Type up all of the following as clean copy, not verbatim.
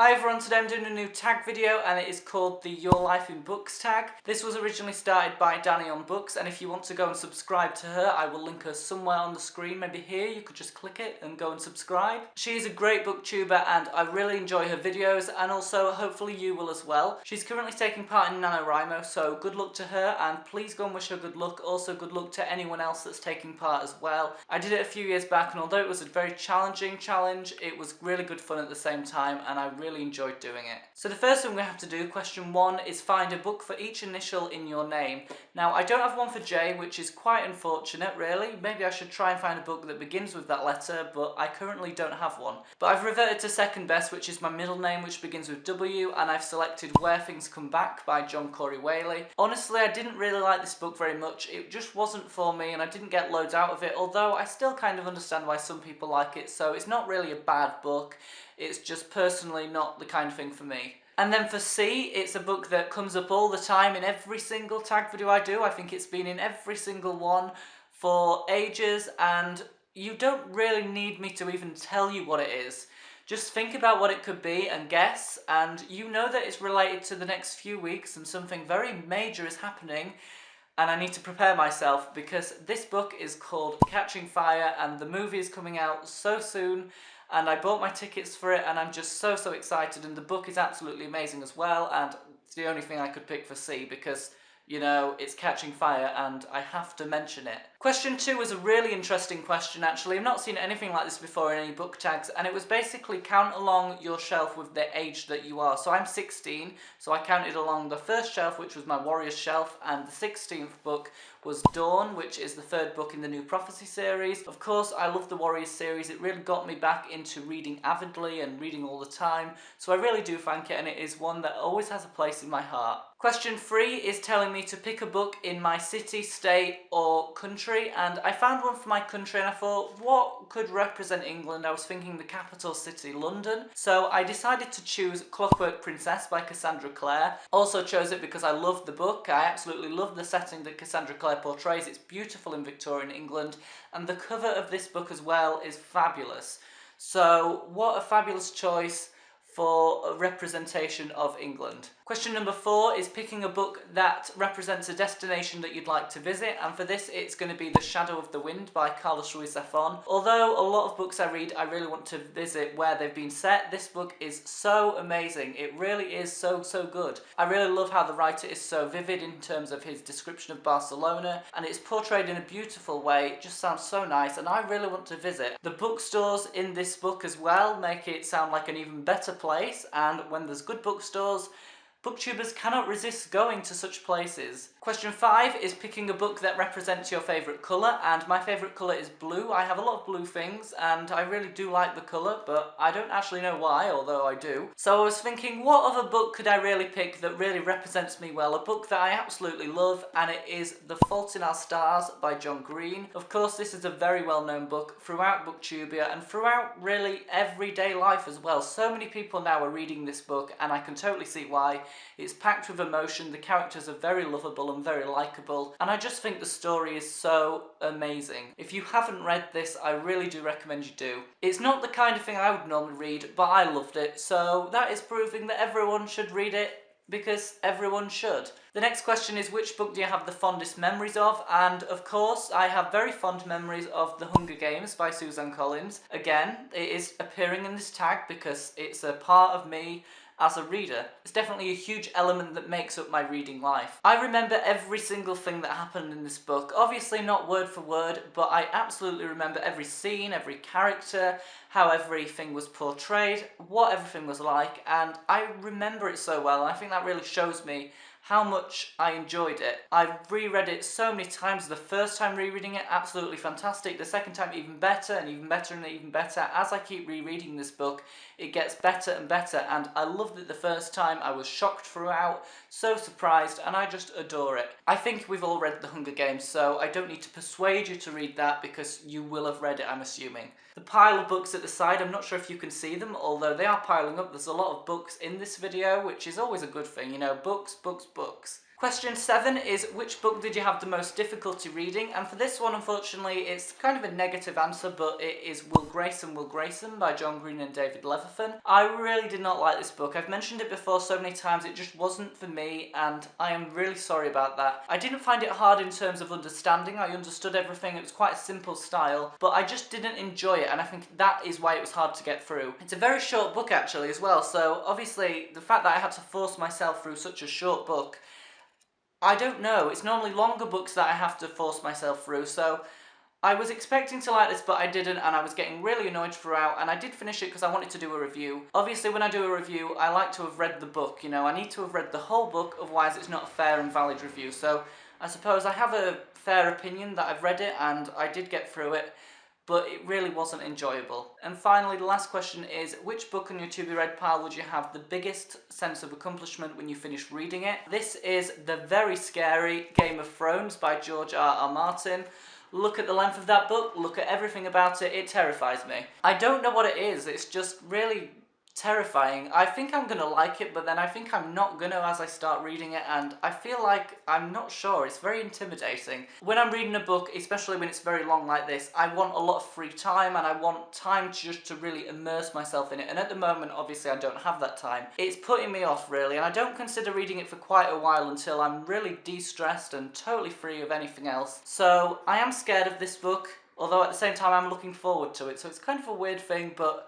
Hi everyone, today I'm doing a new tag video and it is called the Your Life in Books tag. This was originally started by Danny on Books, and if you want to go and subscribe to her, I will link her somewhere on the screen, maybe here, you could just click it and go and subscribe. She's a great booktuber and I really enjoy her videos, and also hopefully you will as well. She's currently taking part in NaNoWriMo, so good luck to her and please go and wish her good luck. Also good luck to anyone else that's taking part as well. I did it a few years back and although it was a very challenging challenge, it was really good fun at the same time and I really enjoyed doing it. So the first thing we have to do, question 1, is find a book for each initial in your name. Now I don't have one for J, which is quite unfortunate really. Maybe I should try and find a book that begins with that letter, but I currently don't have one. But I've reverted to second best, which is my middle name, which begins with W, and I've selected Where Things Come Back by John Corey Whaley. Honestly, I didn't really like this book very much. It just wasn't for me and I didn't get loads out of it, although I still kind of understand why some people like it, so it's not really a bad book. It's just personally not the kind of thing for me. And then for C, it's a book that comes up all the time in every single tag video I do. I think it's been in every single one for ages, and you don't really need me to even tell you what it is. Just think about what it could be and guess, and you know that it's related to the next few weeks and something very major is happening, and I need to prepare myself because this book is called Catching Fire and the movie is coming out so soon. And I bought my tickets for it and I'm just so excited, and the book is absolutely amazing as well, and it's the only thing I could pick for C because, you know, it's Catching Fire and I have to mention it. Question 2 was a really interesting question actually. I've not seen anything like this before in any book tags, and it was basically count along your shelf with the age that you are. So I'm 16, so I counted along the first shelf, which was my Warriors shelf, and the 16th book was Dawn, which is the third book in the New Prophecy series. Of course, I love the Warriors series. It really got me back into reading avidly and reading all the time, so I really do thank it, and it is one that always has a place in my heart. Question 3 is telling me to pick a book in my city, state or country, and I found one for my country and I thought, what could represent England? I was thinking the capital city, London. So I decided to choose Clockwork Princess by Cassandra Clare. Also chose it because I love the book. I absolutely love the setting that Cassandra Clare portrays. It's beautiful in Victorian England, and the cover of this book as well is fabulous. So what a fabulous choice for a representation of England. Question number 4 is picking a book that represents a destination that you'd like to visit, and for this it's going to be The Shadow of the Wind by Carlos Ruiz Zafón. Although a lot of books I read I really want to visit where they've been set, this book is so amazing. It really is so good. I really love how the writer is so vivid in terms of his description of Barcelona, and it's portrayed in a beautiful way. It just sounds so nice and I really want to visit. The bookstores in this book as well make it sound like an even better place, and when there's good bookstores, booktubers cannot resist going to such places. Question 5 is picking a book that represents your favourite colour, and my favourite colour is blue. I have a lot of blue things and I really do like the colour, but I don't actually know why, although I do. So I was thinking, what other book could I really pick that really represents me well? A book that I absolutely love, and it is The Fault in Our Stars by John Green. Of course, this is a very well-known book throughout booktubia and throughout really everyday life as well. So many people now are reading this book and I can totally see why. It's packed with emotion, the characters are very lovable and very likeable, and I just think the story is so amazing. If you haven't read this, I really do recommend you do. It's not the kind of thing I would normally read, but I loved it, so that is proving that everyone should read it, because everyone should. The next question is, which book do you have the fondest memories of? And of course, I have very fond memories of The Hunger Games by Suzanne Collins. Again, it is appearing in this tag because it's a part of me as a reader. It's definitely a huge element that makes up my reading life. I remember every single thing that happened in this book. Obviously not word for word, but I absolutely remember every scene, every character, how everything was portrayed, what everything was like, and I remember it so well, and I think that really shows me how much I enjoyed it. I've reread it so many times. The first time rereading it, absolutely fantastic. The second time, even better and even better and even better. As I keep rereading this book, it gets better and better, and I loved it the first time. I was shocked throughout, so surprised, and I just adore it. I think we've all read The Hunger Games, so I don't need to persuade you to read that because you will have read it, I'm assuming. The pile of books at the side, I'm not sure if you can see them, although they are piling up. There's a lot of books in this video, which is always a good thing, you know, books. Question 7 is, which book did you have the most difficulty reading? And for this one, unfortunately, it's kind of a negative answer, but it is Will Grayson by John Green and David Levithan. I really did not like this book. I've mentioned it before so many times, it just wasn't for me, and I am really sorry about that. I didn't find it hard in terms of understanding. I understood everything. It was quite a simple style, but I just didn't enjoy it, and I think that is why it was hard to get through. It's a very short book actually as well, so obviously the fact that I had to force myself through such a short book, I don't know, it's normally longer books that I have to force myself through, so I was expecting to like this, but I didn't, and I was getting really annoyed throughout, and I did finish it because I wanted to do a review. Obviously, when I do a review, I like to have read the book, you know, I need to have read the whole book, otherwise it's not a fair and valid review. So I suppose I have a fair opinion that I've read it, and I did get through it, but it really wasn't enjoyable. And finally, the last question is, which book on your to-be-read pile would you have the biggest sense of accomplishment when you finish reading it? This is the very scary Game of Thrones by George R.R. Martin. Look at the length of that book, look at everything about it, it terrifies me. I don't know what it is, it's just really terrifying. I think I'm gonna like it, but then I think I'm not gonna as I start reading it, and I feel like I'm not sure. It's very intimidating. When I'm reading a book, especially when it's very long like this, I want a lot of free time, and I want time just to really immerse myself in it, and at the moment, obviously, I don't have that time. It's putting me off, really, and I don't consider reading it for quite a while until I'm really de-stressed and totally free of anything else. So, I am scared of this book, although at the same time, I'm looking forward to it, so it's kind of a weird thing, but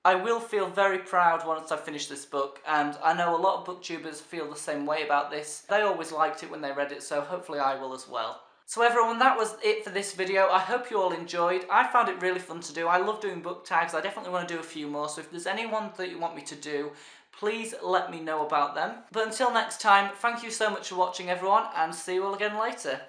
I will feel very proud once I finish this book, and I know a lot of booktubers feel the same way about this. They always liked it when they read it, so hopefully I will as well. So everyone, that was it for this video. I hope you all enjoyed. I found it really fun to do. I love doing book tags. I definitely want to do a few more, so if there's anyone that you want me to do, please let me know about them. But until next time, thank you so much for watching everyone, and see you all again later.